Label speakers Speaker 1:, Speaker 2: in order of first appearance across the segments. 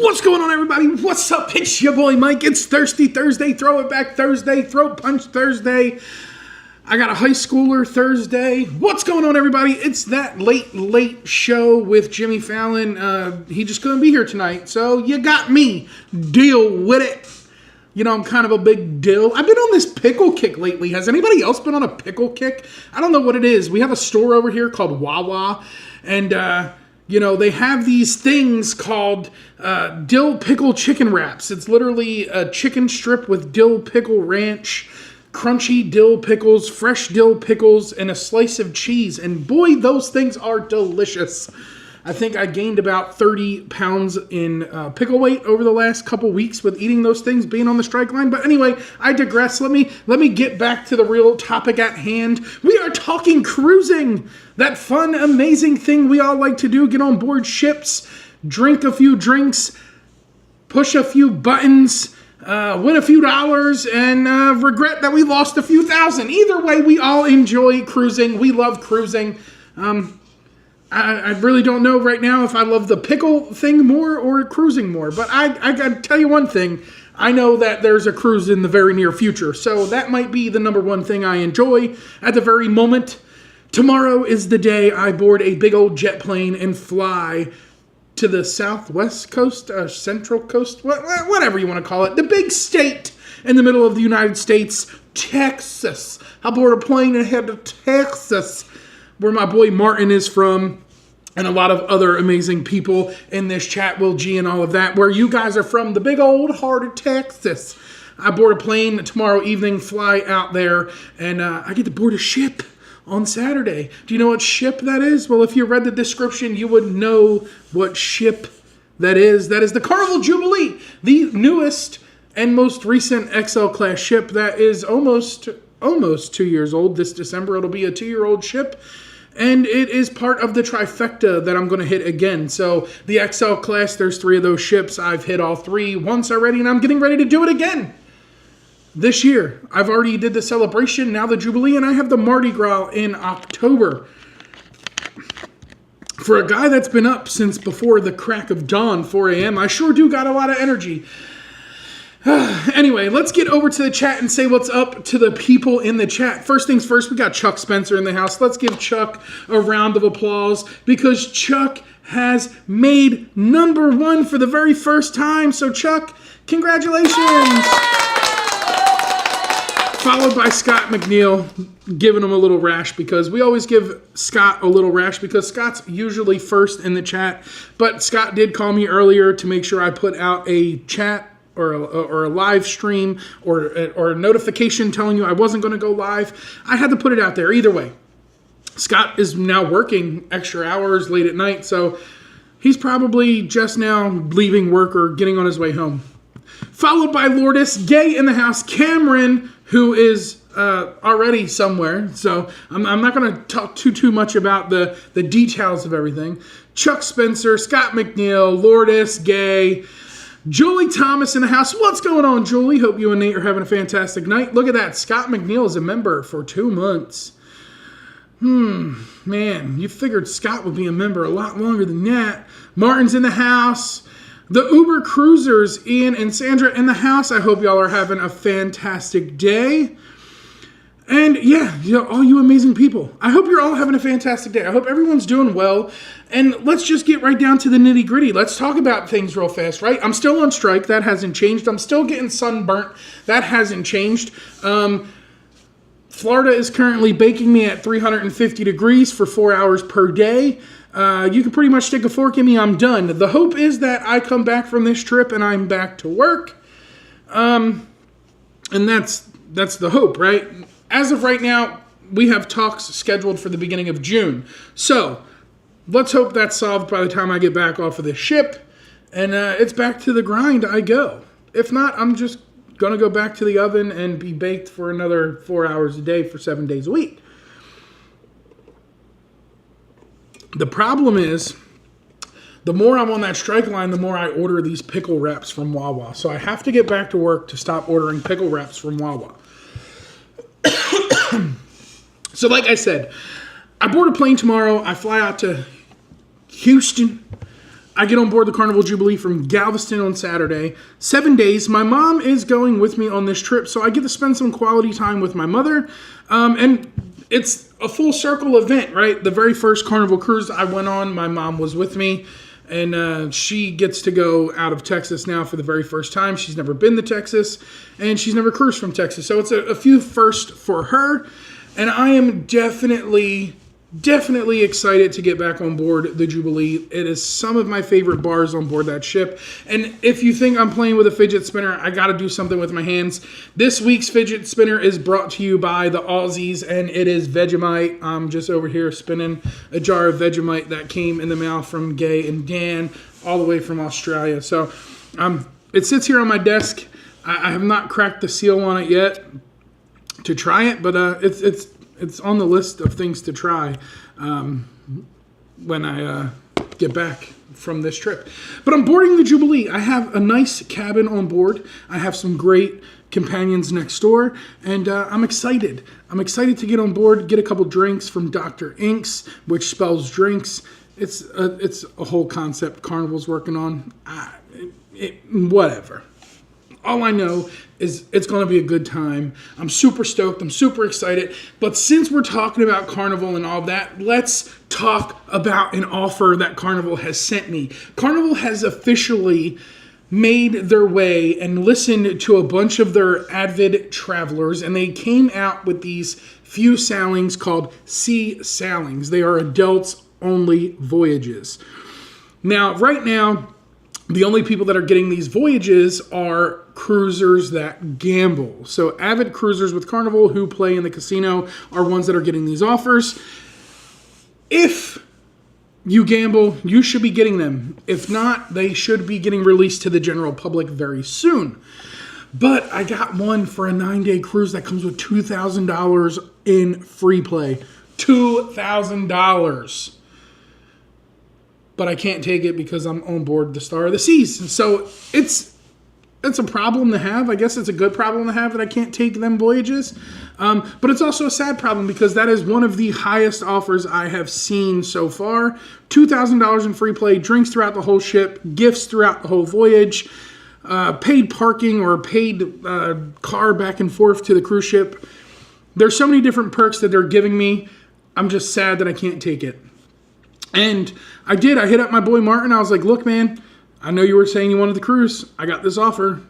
Speaker 1: What's going on, everybody? What's up? It's your boy Mike. It's Thirsty Thursday, Throw It Back Thursday, Throat Punch Thursday. I got a high schooler Thursday. What's going on, everybody? It's that late show with Jimmy Fallon. He just couldn't be here tonight, so you got me. Deal with it. You know, I'm kind of a big deal. I've been on this pickle kick lately. Has anybody else been on a pickle kick? I don't know what it is. We have a store over here called Wawa, and you know, they have these things called dill pickle chicken wraps. It's literally a chicken strip with dill pickle ranch, crunchy dill pickles, fresh dill pickles, and a slice of cheese. And boy, those things are delicious. I think I gained about 30 pounds in pickle weight over the last couple weeks with eating those things, being on the strike line. But anyway, I digress. Let me get back to the real topic at hand. We are talking cruising. That fun, amazing thing we all like to do. Get on board ships, drink a few drinks, push a few buttons, win a few dollars, and regret that we lost a few thousand. Either way, we all enjoy cruising. We love cruising. I really don't know right now if I love the pickle thing more or cruising more. But I got to tell you one thing. I know that there's a cruise in the very near future. So that might be the number one thing I enjoy at the very moment. Tomorrow is the day I board a big old jet plane and fly to the southwest coast, central coast, whatever you want to call it. The big state in the middle of the United States, Texas. I'll board a plane and head to Texas, where my boy Martin is from, and a lot of other amazing people in this chat, Will G and all of that, where you guys are from, the big old heart of Texas. I board a plane tomorrow evening, fly out there, and I get to board a ship on Saturday. Do you know what ship that is? Well, if you read the description, you would know what ship that is. That is the Carnival Jubilee, the newest and most recent XL class ship that is almost 2 years old. This December, it'll be a 2-year-old ship. And it is part of the trifecta that I'm going to hit again. So the XL class, there's 3 of those ships. I've hit all 3 once already, and I'm getting ready to do it again this year. I've already did the celebration, now the Jubilee, and I have the Mardi Gras in October. For a guy that's been up since before the crack of dawn, 4 a.m., I sure do got a lot of energy. Anyway, let's get over to the chat and say what's up to the people in the chat. First things first, we got Chuck Spencer in the house. Let's give Chuck a round of applause because Chuck has made number 1 for the very first time. So Chuck, congratulations. Followed by Scott McNeil, giving him a little rash because we always give Scott a little rash because Scott's usually first in the chat. But Scott did call me earlier to make sure I put out a chat or a live stream or a notification telling you I wasn't going to go live. I had to put it out there. Either way, Scott is now working extra hours late at night, so he's probably just now leaving work or getting on his way home. Followed by Lourdes, Gay in the house, Cameron, who is already somewhere, so I'm not going to talk too much about the details of everything. Chuck Spencer, Scott McNeil, Lourdes, Gay, Julie Thomas in the house. What's going on, Julie? Hope you and Nate are having a fantastic night. Look at that. Scott McNeil is a member for 2 months. Man, you figured Scott would be a member a lot longer than that. Martin's in the house. The Uber Cruisers, Ian and Sandra in the house. I hope y'all are having a fantastic day. And yeah, all you amazing people. I hope you're all having a fantastic day. I hope everyone's doing well. And let's just get right down to the nitty gritty. Let's talk about things real fast, right? I'm still on strike. That hasn't changed. I'm still getting sunburnt. That hasn't changed. Florida is currently baking me at 350 degrees for 4 hours per day. You can pretty much stick a fork in me. I'm done. The hope is that I come back from this trip and I'm back to work. And that's the hope, right? As of right now, we have talks scheduled for the beginning of June. So let's hope that's solved by the time I get back off of this ship. And it's back to the grind I go. If not, I'm just going to go back to the oven and be baked for another 4 hours a day for 7 days a week. The problem is, the more I'm on that strike line, the more I order these pickle wraps from Wawa. So I have to get back to work to stop ordering pickle wraps from Wawa. So like I said, I board a plane tomorrow. I fly out to Houston. I get on board the Carnival Jubilee from Galveston on Saturday. 7 days. My mom is going with me on this trip, so I get to spend some quality time with my mother. And it's a full circle event, right? The very first Carnival cruise I went on, my mom was with me. And she gets to go out of Texas now for the very first time. She's never been to Texas, and she's never cruised from Texas. So it's a few firsts for her. And I am definitely excited to get back on board the Jubilee. It is some of my favorite bars on board that ship. And if you think I'm playing with a fidget spinner, I got to do something with my hands. This week's fidget spinner is brought to you by the Aussies, and it is Vegemite. I'm just over here spinning a jar of Vegemite that came in the mail from Gay and Dan, all the way from Australia. So it sits here on my desk. I have not cracked the seal on it yet to try it, but it's on the list of things to try when I get back from this trip. But I'm boarding the Jubilee. I have a nice cabin on board. I have some great companions next door, and I'm excited. I'm excited to get on board, get a couple drinks from Dr. Inks, which spells drinks. It's a whole concept Carnival's working on. Whatever. All I know is it's going to be a good time. I'm super stoked. I'm super excited. But since we're talking about Carnival and all that, let's talk about an offer that Carnival has sent me. Carnival has officially made their way and listened to a bunch of their avid travelers, and they came out with these few sailings called Sea Sailings. They are adults-only voyages. Now, right now, the only people that are getting these voyages are cruisers that gamble. So avid cruisers with Carnival who play in the casino are ones that are getting these offers. If you gamble, you should be getting them. If not, they should be getting released to the general public very soon. But I got one for a 9-day cruise that comes with $2,000 in free play. $2,000. But I can't take it because I'm on board the Star of the Seas. So it's a problem to have. I guess it's a good problem to have that I can't take them voyages. But it's also a sad problem because that is one of the highest offers I have seen so far. $2,000 in free play, drinks throughout the whole ship, gifts throughout the whole voyage, paid parking or paid car back and forth to the cruise ship. There's so many different perks that they're giving me. I'm just sad that I can't take it. And I did. I hit up my boy Martin. I was like, look, man, I know you were saying you wanted the cruise. I got this offer.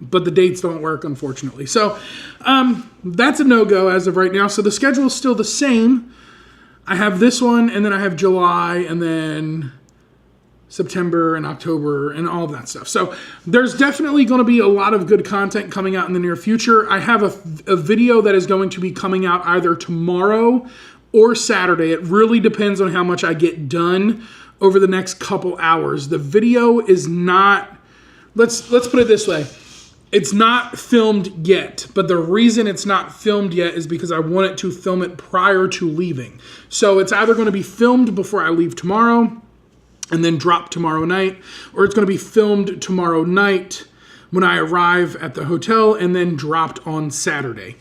Speaker 1: But the dates don't work, unfortunately. So that's a no-go as of right now. So the schedule is still the same. I have this one, and then I have July, and then September and October and all of that stuff. So there's definitely going to be a lot of good content coming out in the near future. I have a video that is going to be coming out either tomorrow or Saturday. It really depends on how much I get done over the next couple hours. The video is not, let's put it this way. It's not filmed yet, but the reason it's not filmed yet is because I wanted to film it prior to leaving. So it's either going to be filmed before I leave tomorrow and then drop tomorrow night, or it's going to be filmed tomorrow night when I arrive at the hotel and then dropped on Saturday.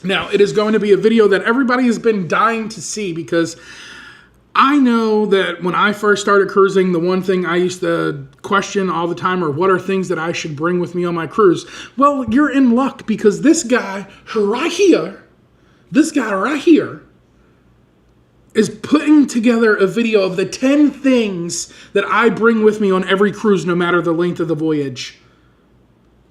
Speaker 1: Now, it is going to be a video that everybody has been dying to see because I know that when I first started cruising, the one thing I used to question all the time are what are things that I should bring with me on my cruise? Well, you're in luck because this guy right here is putting together a video of the 10 things that I bring with me on every cruise, no matter the length of the voyage.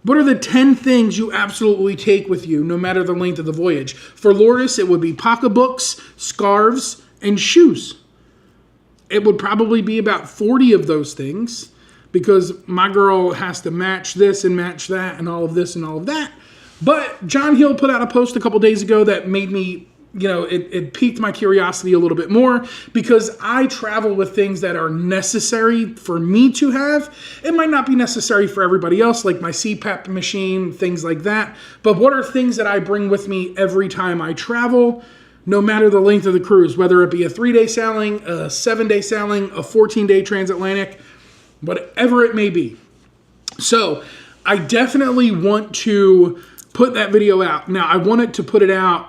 Speaker 1: What are the 10 things you absolutely take with you, no matter the length of the voyage? For Lourdes, it would be pocketbooks, scarves, and shoes. It would probably be about 40 of those things because my girl has to match this and match that and all of this and all of that. But John Hill put out a post a couple days ago that made me, it piqued my curiosity a little bit more because I travel with things that are necessary for me to have. It might not be necessary for everybody else, like my CPAP machine, things like that. But what are things that I bring with me every time I travel, no matter the length of the cruise, whether it be a 3-day sailing, a 7-day sailing, a 14-day transatlantic, whatever it may be. So I definitely want to put that video out. Now, I wanted to put it out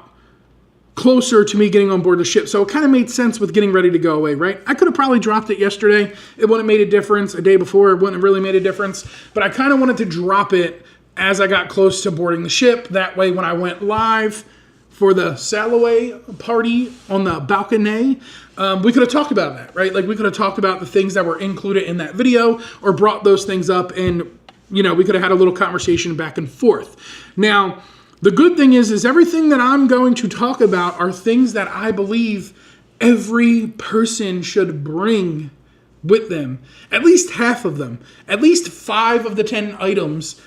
Speaker 1: closer to me getting on board the ship. So it kind of made sense with getting ready to go away, right? I could have probably dropped it yesterday. It wouldn't have made a difference. A day before, it wouldn't have really made a difference. But I kind of wanted to drop it as I got close to boarding the ship. That way, when I went live for the Salaway party on the balcony, we could have talked about that, right? Like, we could have talked about the things that were included in that video or brought those things up, and, you know, we could have had a little conversation back and forth. Now, the good thing is everything that I'm going to talk about are things that I believe every person should bring with them. At least half of them. At least 5 of the 10 items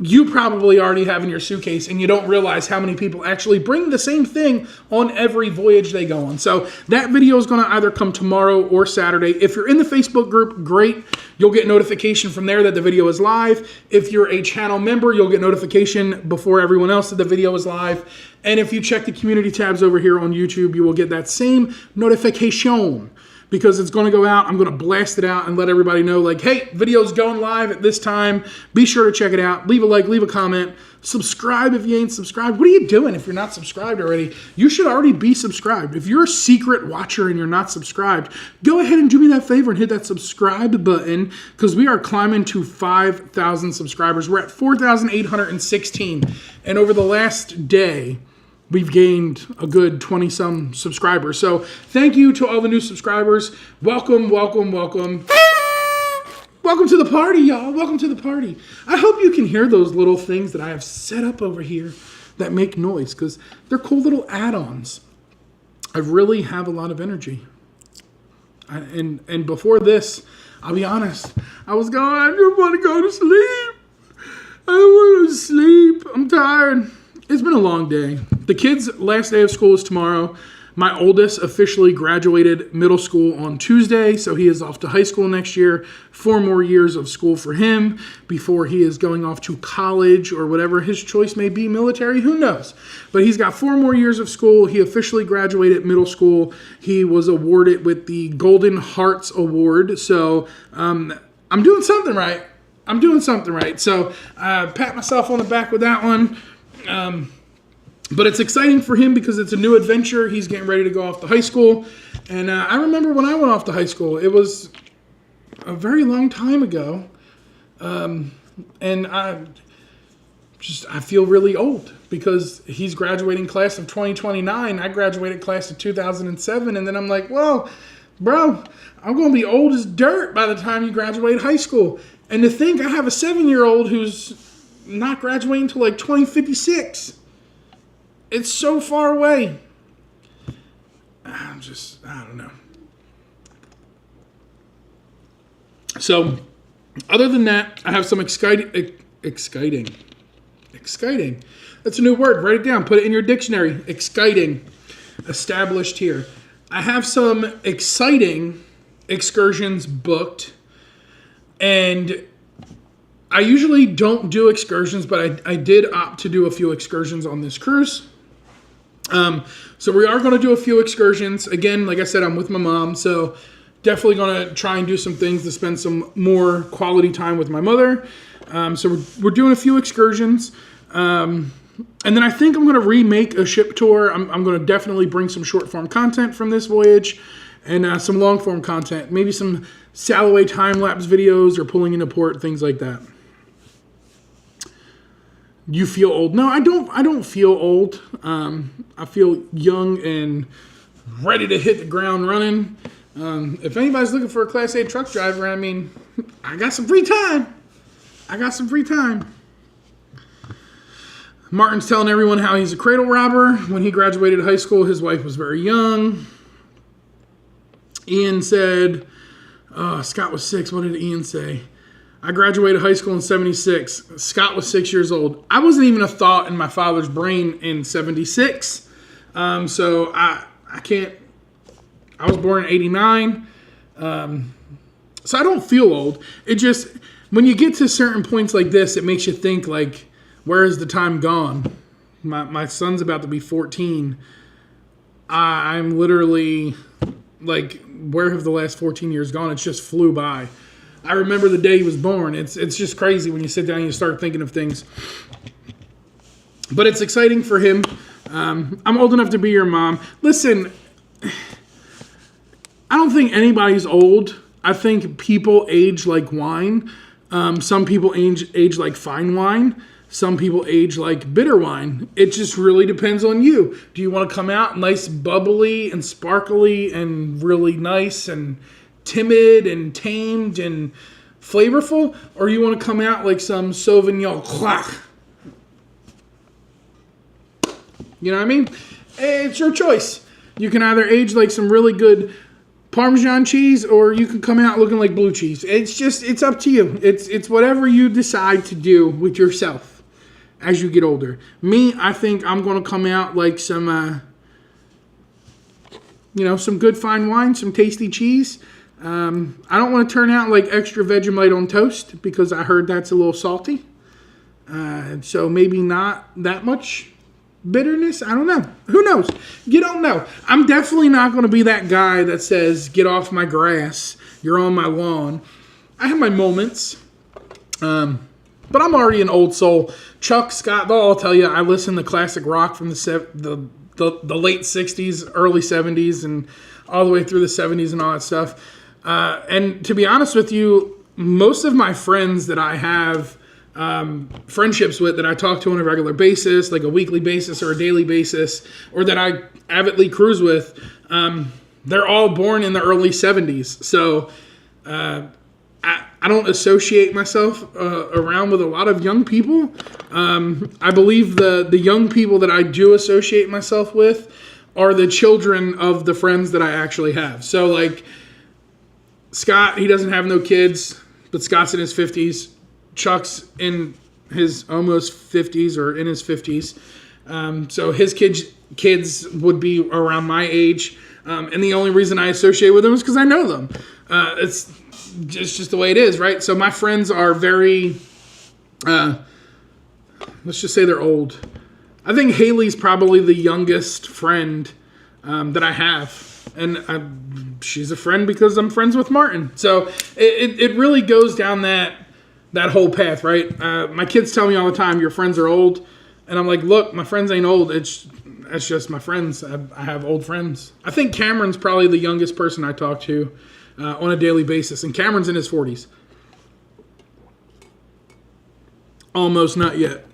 Speaker 1: you probably already have in your suitcase, and you don't realize how many people actually bring the same thing on every voyage they go on. So that video is going to either come tomorrow or Saturday. If you're in the Facebook group, great. You'll get notification from there that the video is live. If you're a channel member, you'll get notification before everyone else that the video is live. And if you check the community tabs over here on YouTube, you will get that same notification, because it's going to go out. I'm going to blast it out and let everybody know, like, hey, video's going live at this time. Be sure to check it out. Leave a like, leave a comment. Subscribe if you ain't subscribed. What are you doing if you're not subscribed already? You should already be subscribed. If you're a secret watcher and you're not subscribed, go ahead and do me that favor and hit that subscribe button, because we are climbing to 5,000 subscribers. We're at 4,816. And over the last day, we've gained a good 20-some subscribers. So thank you to all the new subscribers. Welcome, welcome, welcome. Welcome to the party, y'all. Welcome to the party. I hope you can hear those little things that I have set up over here that make noise, because they're cool little add-ons. I really have a lot of energy. And before this, I'll be honest, I was going, I just want to go to sleep. I want to sleep. I'm tired. It's been a long day. The kids' last day of school is tomorrow. My oldest officially graduated middle school on Tuesday, so he is off to high school next year. 4 more years of school for him before he is going off to college or whatever his choice may be, military, who knows. But he's got 4 more years of school. He officially graduated middle school. He was awarded with the Golden Hearts Award, so I'm doing something right. I'm doing something right. So pat myself on the back with that one. But it's exciting for him because it's a new adventure. He's getting ready to go off to high school. And I remember when I went off to high school, it was a very long time ago. And I feel really old because he's graduating class of 2029. I graduated class of 2007. And then I'm like, well, bro, I'm going to be old as dirt by the time you graduate high school. And to think I have a 7-year-old who's not graduating until like 2056. It's so far away. I don't know. So, other than that, I have some exciting. That's a new word. Write it down. Put it in your dictionary. Exciting. Established here. I have some exciting excursions booked. And I usually don't do excursions, but I did opt to do a few excursions on this cruise. So we are going to do a few excursions. Again, like I said, I'm with my mom, so definitely going to try and do some things to spend some more quality time with my mother. So we're doing a few excursions. And then I think I'm going to remake a ship tour. I'm going to definitely bring some short form content from this voyage and some long form content. Maybe some Salaway time-lapse videos or pulling into port, things like that. You feel old? No, I don't feel old. I feel young and ready to hit the ground running. If anybody's looking for a Class A truck driver, I mean, I got some free time. Martin's telling everyone how he's a cradle robber. When he graduated high school, his wife was very young. Ian said, Scott was 6. What did Ian say? I graduated high school in 76. Scott was 6 years old. I wasn't even a thought in my father's brain in 76. So I can't. I was born in 89. So I don't feel old. It just, when you get to certain points like this, it makes you think, like, where is the time gone? My son's about to be 14. I'm literally, like, where have the last 14 years gone? It's just flew by. I remember the day he was born. It's just crazy when you sit down and you start thinking of things. But it's exciting for him. I'm old enough to be your mom. Listen, I don't think anybody's old. I think people age like wine. Some people age like fine wine. Some people age like bitter wine. It just really depends on you. Do you want to come out nice, bubbly, and sparkly, and really nice, and timid, and tamed, and flavorful? Or you want to come out like some Sauvignon Blanc? You know what I mean? It's your choice. You can either age like some really good Parmesan cheese, or you can come out looking like blue cheese. It's up to you. It's whatever you decide to do with yourself as you get older. Me, I think I'm going to come out like some, some good fine wine, some tasty cheese. I don't want to turn out like extra Vegemite on toast because I heard that's a little salty. So maybe not that much bitterness. I don't know. Who knows? You don't know. I'm definitely not going to be that guy that says, get off my grass. You're on my lawn. I have my moments. But I'm already an old soul. Chuck, Scott, they'll all tell you I listen to classic rock from the late 60s, early 70s, and all the way through the 70s and all that stuff. And to be honest with you, most of my friends that I have friendships with, that I talk to on a regular basis, like a weekly basis or a daily basis, or that I avidly cruise with, they're all born in the early 70s. So I don't associate myself around with a lot of young people. I believe the young people that I do associate myself with are the children of the friends that I actually have. So like Scott, he doesn't have no kids, but Scott's in his 50s. Chuck's in his almost 50s or in his 50s. So his kids would be around my age. And the only reason I associate with them is because I know them. It's just the way it is, right? So my friends are very, let's just say they're old. I think Haley's probably the youngest friend that I have. And she's a friend because I'm friends with Martin. So it really goes down that whole path, right? My kids tell me all the time, your friends are old. And I'm like, look, my friends ain't old. It's just my friends. I have old friends. I think Cameron's probably the youngest person I talk to on a daily basis. And Cameron's in his 40s. Almost, not yet.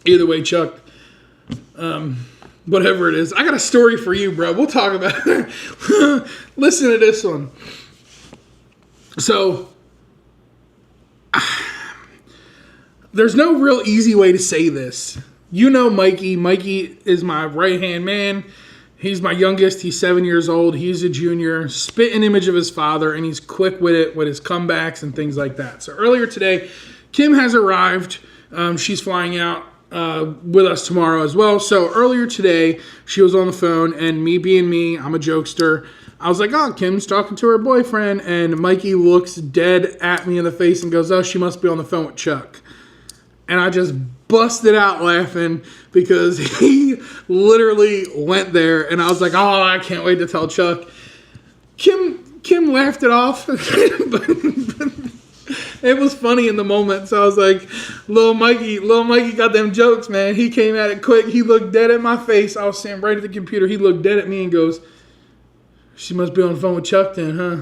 Speaker 1: Either way, Chuck. Whatever it is. I got a story for you, bro. We'll talk about it. Listen to this one. So, there's no real easy way to say this. You know Mikey. Mikey is my right-hand man. He's my youngest. He's 7 years old. He's a junior. Spitting image of his father, and he's quick with it, with his comebacks and things like that. So earlier today, Kim has arrived. She's flying out with us tomorrow as well. So earlier today, she was on the phone, and me being me, I'm a jokester. I was like, oh, Kim's talking to her boyfriend, and Mikey looks dead at me in the face and goes, oh, she must be on the phone with Chuck. And I just busted out laughing because he literally went there, and I was like, oh, I can't wait to tell Chuck. Kim laughed it off, but it was funny in the moment. So I was like, little Mikey got them jokes, man. He came at it quick. He looked dead at my face. I was sitting right at the computer. He looked dead at me and goes, she must be on the phone with Chuck then, huh?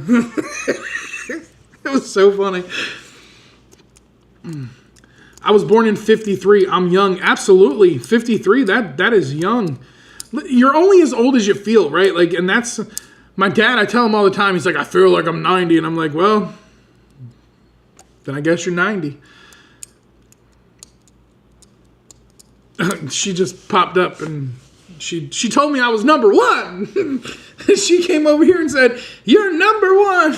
Speaker 1: It was so funny. I was born in 53. I'm young. Absolutely. 53, that is young. You're only as old as you feel, right? Like, and that's my dad. I tell him all the time. He's like, I feel like I'm 90. And I'm like, well, then I guess you're 90. She just popped up and she told me I was number one. She came over here and said, you're number one.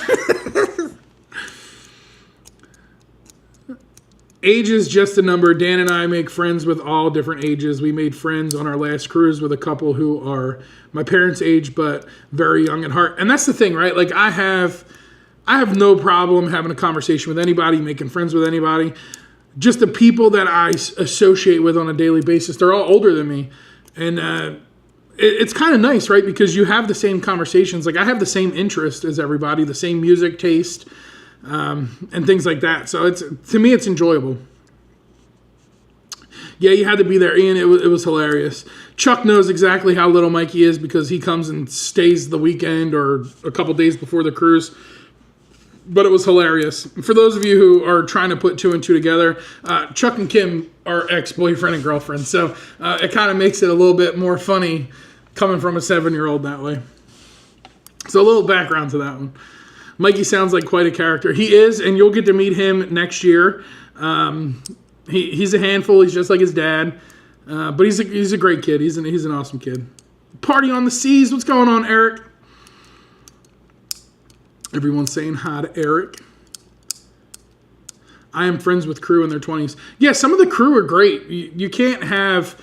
Speaker 1: Age is just a number. Dan and I make friends with all different ages. We made friends on our last cruise with a couple who are my parents' age, but very young at heart. And that's the thing, right? Like I have no problem having a conversation with anybody, making friends with anybody. Just the people that I associate with on a daily basis, they're all older than me. And it's kind of nice, right? Because you have the same conversations. Like I have the same interest as everybody, the same music taste, and things like that. So to me, it's enjoyable. Yeah, you had to be there, Ian. It was hilarious. Chuck knows exactly how little Mikey is because he comes and stays the weekend or a couple days before the cruise. But it was hilarious. For those of you who are trying to put 2 and 2 together, Chuck and Kim are ex-boyfriend and girlfriend. So it kind of makes it a little bit more funny coming from a 7-year-old that way. So a little background to that one. Mikey sounds like quite a character. He is, and you'll get to meet him next year. He's a handful. He's just like his dad. But he's a great kid. He's an awesome kid. Party on the Seas. What's going on, Eric? Everyone's saying hi to Eric. I am friends with crew in their 20s. Yeah, some of the crew are great. You can't have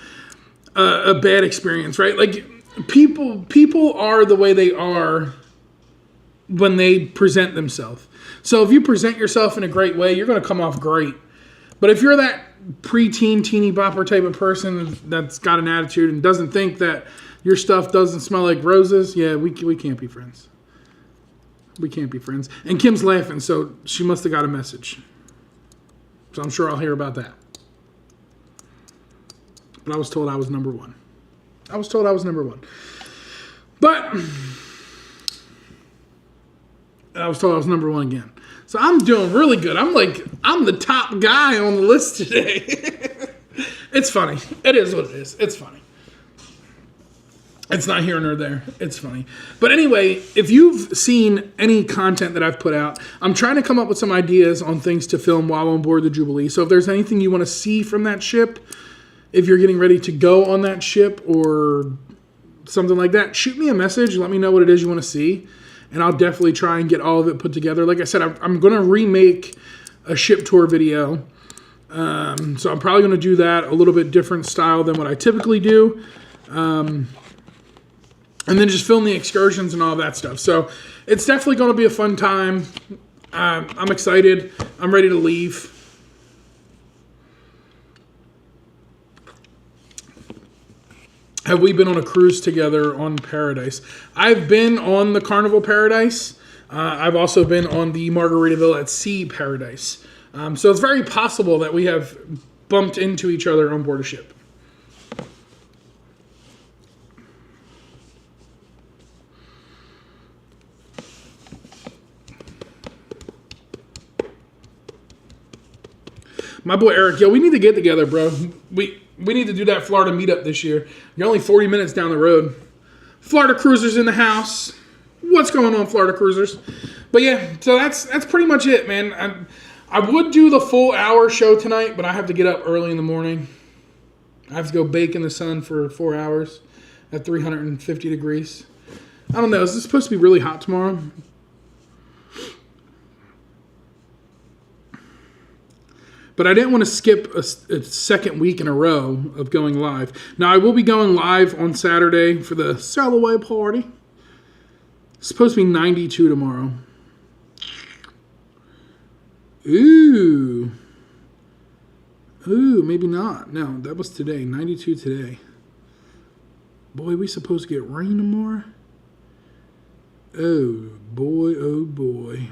Speaker 1: a bad experience, right? Like, people are the way they are when they present themselves. So if you present yourself in a great way, you're going to come off great. But if you're that preteen, teeny bopper type of person that's got an attitude and doesn't think that your stuff doesn't smell like roses, yeah, we can't be friends. We can't be friends. And Kim's laughing, so she must have got a message. So I'm sure I'll hear about that. But I was told I was number one. But I was told I was number one again. So I'm doing really good. I'm the top guy on the list today. It's funny. It is what it is. It's funny. It's not here nor there. It's funny. But anyway, if you've seen any content that I've put out, I'm trying to come up with some ideas on things to film while on board the Jubilee. So if there's anything you want to see from that ship, if you're getting ready to go on that ship or something like that, shoot me a message. Let me know what it is you want to see. And I'll definitely try and get all of it put together. Like I said, I'm going to remake a ship tour video. So I'm probably going to do that a little bit different style than what I typically do. And then just film the excursions and all that stuff. So it's definitely going to be a fun time. I'm excited. I'm ready to leave. Have we been on a cruise together on Paradise? I've been on the Carnival Paradise. I've also been on the Margaritaville at Sea Paradise. So it's very possible that we have bumped into each other on board a ship. My boy Eric, yo, we need to get together, bro. We need to do that Florida meetup this year. You're only 40 minutes down the road. Florida Cruisers in the house. What's going on, Florida Cruisers? But yeah, so that's pretty much it, man. I would do the full hour show tonight, but I have to get up early in the morning. I have to go bake in the sun for 4 hours at 350 degrees. I don't know. Is this supposed to be really hot tomorrow? But I didn't want to skip a second week in a row of going live. Now, I will be going live on Saturday for the sail away party. It's supposed to be 92 tomorrow. Ooh, maybe not. No, that was today. 92 today. Boy, we supposed to get rain tomorrow? Oh, boy, oh, boy.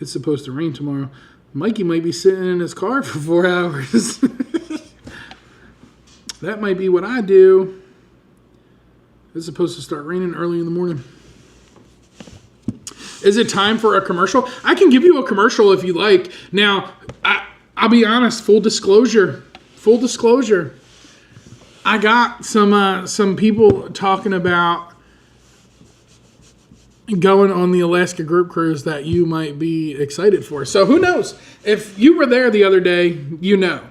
Speaker 1: It's supposed to rain tomorrow. Mikey might be sitting in his car for 4 hours. That might be what I do. It's supposed to start raining early in the morning. Is it time for a commercial? I can give you a commercial if you like. Now, I'll be honest, full disclosure. I got some people talking about going on the Alaska group cruise that you might be excited for. So who knows? If you were there the other day, you know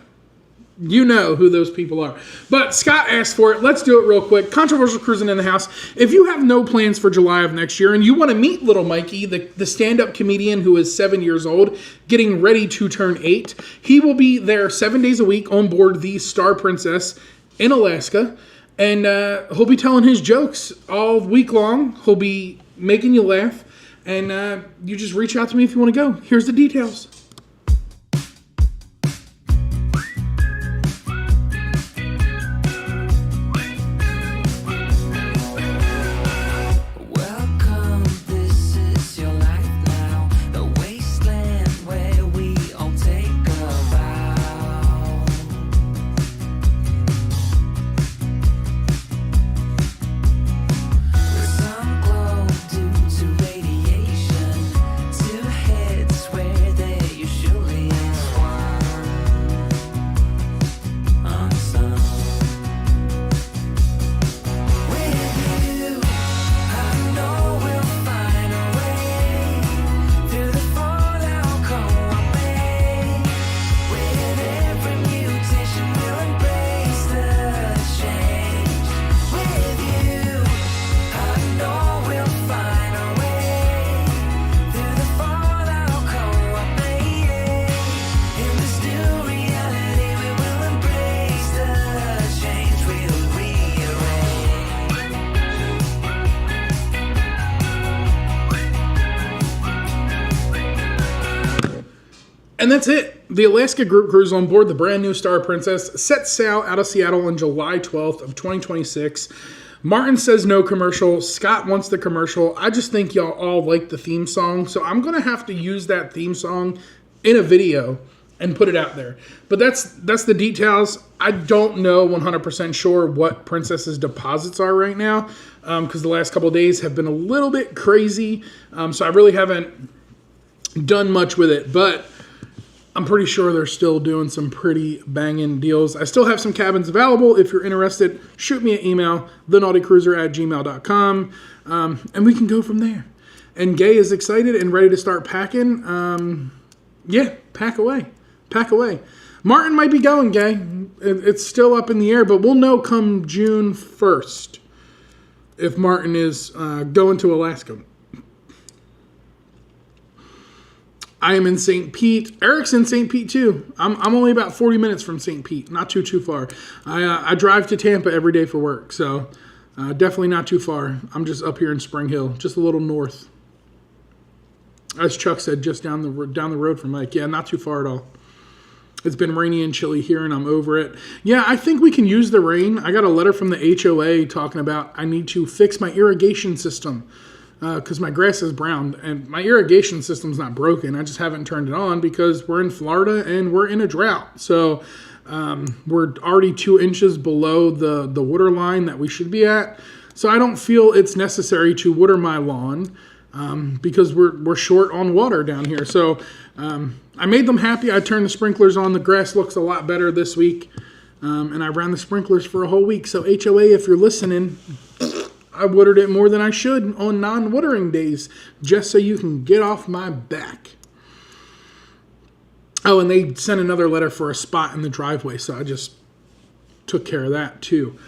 Speaker 1: who those people are. But Scott asked for it. Let's do it real quick. Controversial Cruising in the house. If you have no plans for July of next year and you want to meet little Mikey, the stand-up comedian who is 7 years old, getting ready to turn 8, he will be there 7 days a week on board the Star Princess in Alaska. And he'll be telling his jokes all week long. He'll be making you laugh. And you just reach out to me if you want to go. Here's the details. And that's it. The Alaska Group Cruise on board the brand new Star Princess sets sail out of Seattle on July 12th of 2026. Martin says no commercial. Scott wants the commercial. I just think y'all all like the theme song, so I'm going to have to use that theme song in a video and put it out there. But that's the details. I don't know 100% sure what Princess's deposits are right now, because the last couple of days have been a little bit crazy, so I really haven't done much with it, but I'm pretty sure they're still doing some pretty banging deals. I still have some cabins available. If you're interested, shoot me an email, thenautiCruiser@gmail.com, and we can go from there. And Gay is excited and ready to start packing. Yeah, pack away. Pack away. Martin might be going, Gay. It's still up in the air, but we'll know come June 1st if Martin is going to Alaska. I am in St. Pete. Eric's in St. Pete too. I'm only about 40 minutes from St. Pete. Not too far. I drive to Tampa every day for work, so definitely not too far. I'm just up here in Spring Hill, just a little north. As Chuck said, just down the road from Mike. Yeah, not too far at all. It's been rainy and chilly here, and I'm over it. Yeah, I think we can use the rain. I got a letter from the HOA talking about I need to fix my irrigation system. Because my grass is brown, and my irrigation system's not broken. I just haven't turned it on because we're in Florida and we're in a drought. So we're already 2 inches below the water line that we should be at. So I don't feel it's necessary to water my lawn because we're short on water down here. So I made them happy. I turned the sprinklers on. The grass looks a lot better this week. And I ran the sprinklers for a whole week. So HOA, if you're listening, I watered it more than I should on non-watering days, just so you can get off my back. Oh, and they sent another letter for a spot in the driveway, so I just took care of that too.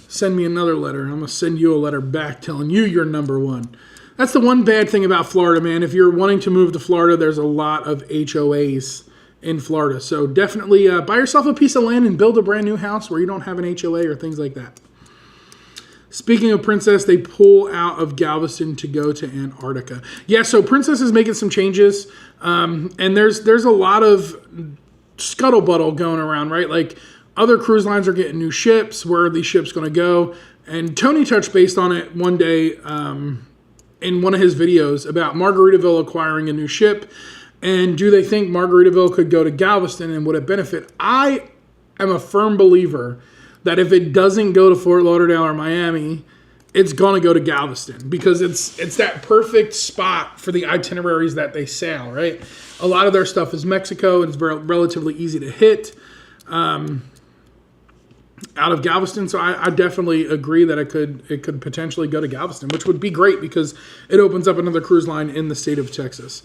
Speaker 1: Send me another letter. I'm going to send you a letter back telling you you're number one. That's the one bad thing about Florida, man. If you're wanting to move to Florida, there's a lot of HOAs in Florida. So definitely buy yourself a piece of land and build a brand new house where you don't have an HOA or things like that. Speaking of Princess, they pull out of Galveston to go to Antarctica. Yeah, so Princess is making some changes, and there's a lot of scuttlebutt going around, right? Like, other cruise lines are getting new ships. Where are these ships going to go? And Tony touched base on it one day in one of his videos about Margaritaville acquiring a new ship, and do they think Margaritaville could go to Galveston, and would it benefit? I am a firm believer that if it doesn't go to Fort Lauderdale or Miami, it's going to go to Galveston because it's that perfect spot for the itineraries that they sail, right? A lot of their stuff is Mexico, and it's relatively easy to hit out of Galveston. So I definitely agree that it could potentially go to Galveston, which would be great because it opens up another cruise line in the state of Texas.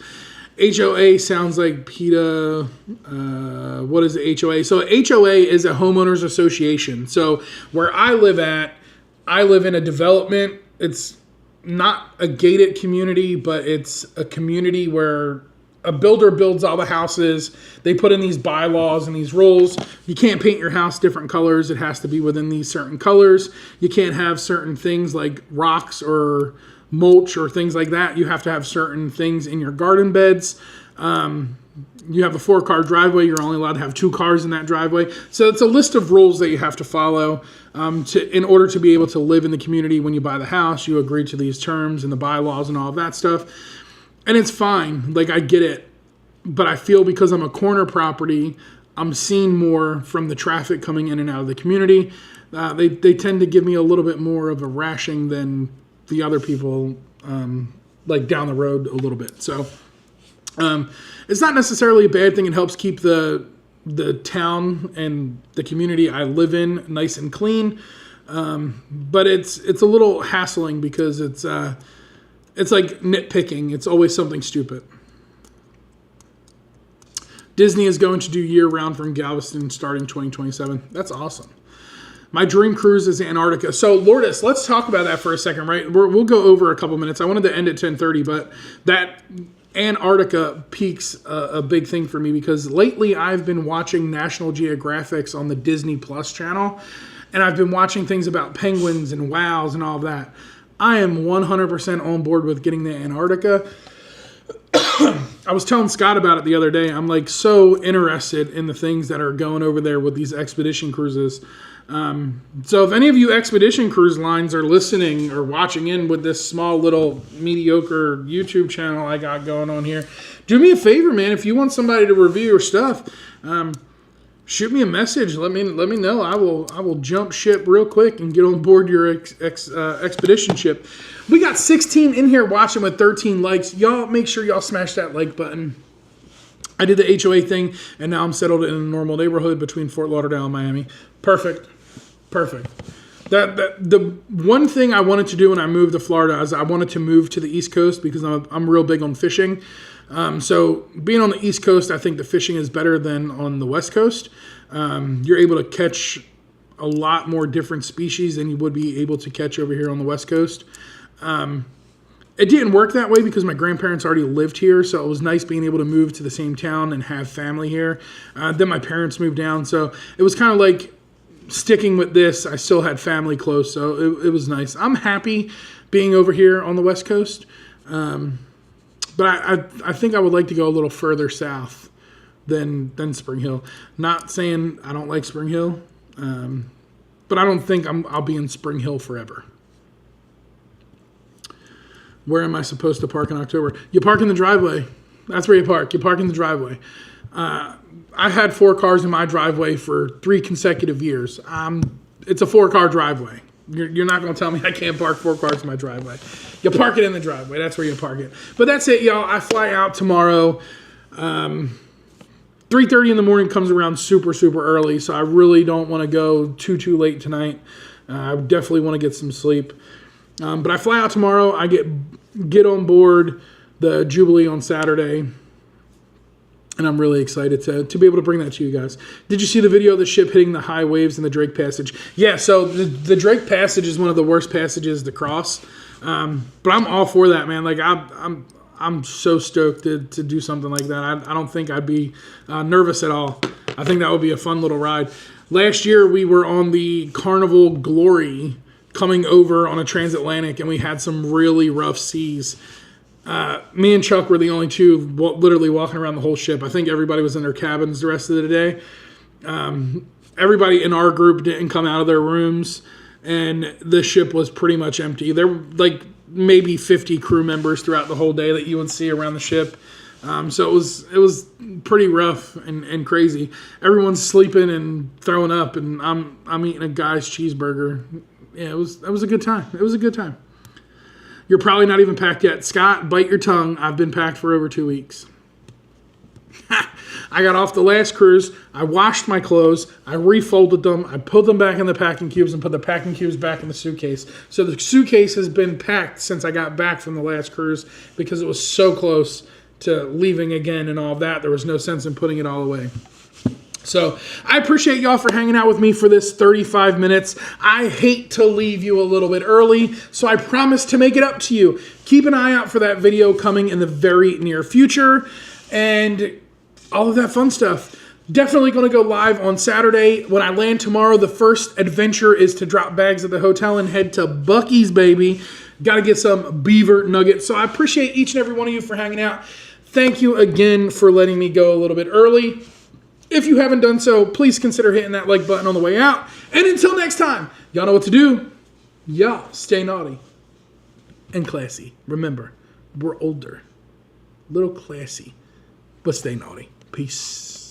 Speaker 1: HOA sounds like PETA. What is the HOA? So HOA is a homeowners association. So where I live in a development. It's not a gated community, but it's a community where a builder builds all the houses. They put in these bylaws and these rules. You can't paint your house different colors. It has to be within these certain colors. You can't have certain things like rocks or mulch or things like that. You have to have certain things in your garden beds. You have a 4-car driveway. You're only allowed to have 2 cars in that driveway. So it's a list of rules that you have to follow in order to be able to live in the community. When you buy the house, you agree to these terms and the bylaws and all of that stuff. And it's fine. Like, I get it. But I feel because I'm a corner property, I'm seeing more from the traffic coming in and out of the community. They tend to give me a little bit more of a rashing than the other people, like down the road a little bit. So it's not necessarily a bad thing. It helps keep the town and the community I live in nice and clean. But it's a little hassling because it's like nitpicking. It's always something stupid. Disney is going to do year-round from Galveston starting 2027. That's awesome. My dream cruise is Antarctica. So, Lourdes, let's talk about that for a second, right? We'll go over a couple minutes. I wanted to end at 10:30, but that Antarctica piques a big thing for me because lately I've been watching National Geographics on the Disney Plus channel, and I've been watching things about penguins and whales and all of that. I am 100% on board with getting to Antarctica. I was telling Scott about it the other day. I'm like so interested in the things that are going over there with these expedition cruises. So if any of you expedition cruise lines are listening or watching in with this small little mediocre YouTube channel I got going on here, do me a favor, man. If you want somebody to review your stuff, shoot me a message. Let me know. I will jump ship real quick and get on board your expedition ship. We got 16 in here watching with 13 likes. Y'all make sure y'all smash that like button. I did the HOA thing, and now I'm settled in a normal neighborhood between Fort Lauderdale and Miami. Perfect. The one thing I wanted to do when I moved to Florida is I wanted to move to the East Coast because I'm real big on fishing. So being on the East Coast, I think the fishing is better than on the West Coast. You're able to catch a lot more different species than you would be able to catch over here on the West Coast. It didn't work that way because my grandparents already lived here, so it was nice being able to move to the same town and have family here. Then my parents moved down, so it was kind of like sticking with this. I still had family close, so it was nice. I'm happy being over here on the West Coast, but I think I would like to go a little further south than Spring Hill. Not saying I don't like Spring Hill, but I don't think I'll be in Spring Hill forever. Where am I supposed to park in October? You park in the driveway. That's where you park. You park in the driveway. I had 4 cars in my driveway for 3 consecutive years. It's a 4-car driveway. You're not going to tell me I can't park 4 cars in my driveway. You park it in the driveway. That's where you park it. But that's it, y'all. I fly out tomorrow. 3:30 in the morning comes around super, super early, so I really don't want to go too late tonight. I definitely want to get some sleep. But I fly out tomorrow. I get on board the Jubilee on Saturday. And I'm really excited to be able to bring that to you guys. Did you see the video of the ship hitting the high waves in the Drake Passage? Yeah, so the Drake Passage is one of the worst passages to cross. But I'm all for that, man. Like I'm so stoked to do something like that. I don't think I'd be nervous at all. I think that would be a fun little ride. Last year we were on the Carnival Glory coming over on a transatlantic, and we had some really rough seas. Me and Chuck were the only two literally walking around the whole ship. I think everybody was in their cabins the rest of the day. Everybody in our group didn't come out of their rooms, and the ship was pretty much empty. There were like maybe 50 crew members throughout the whole day that you would see around the ship. So it was pretty rough and crazy. Everyone's sleeping and throwing up, and I'm eating a guy's cheeseburger. Yeah, it was a good time. It was a good time. You're probably not even packed yet. Scott, bite your tongue. I've been packed for over 2 weeks. I got off the last cruise. I washed my clothes. I refolded them. I put them back in the packing cubes and put the packing cubes back in the suitcase. So the suitcase has been packed since I got back from the last cruise because it was so close to leaving again and all of that. There was no sense in putting it all away. So I appreciate y'all for hanging out with me for this 35 minutes. I hate to leave you a little bit early, so I promise to make it up to you. Keep an eye out for that video coming in the very near future and all of that fun stuff. Definitely going to go live on Saturday. When I land tomorrow, the first adventure is to drop bags at the hotel and head to Buc-ee's, baby. Got to get some beaver nuggets. So I appreciate each and every one of you for hanging out. Thank you again for letting me go a little bit early. If you haven't done so, please consider hitting that like button on the way out. And until next time, y'all know what to do. Y'all stay naughty and classy. Remember, we're older, little classy, but stay naughty. Peace.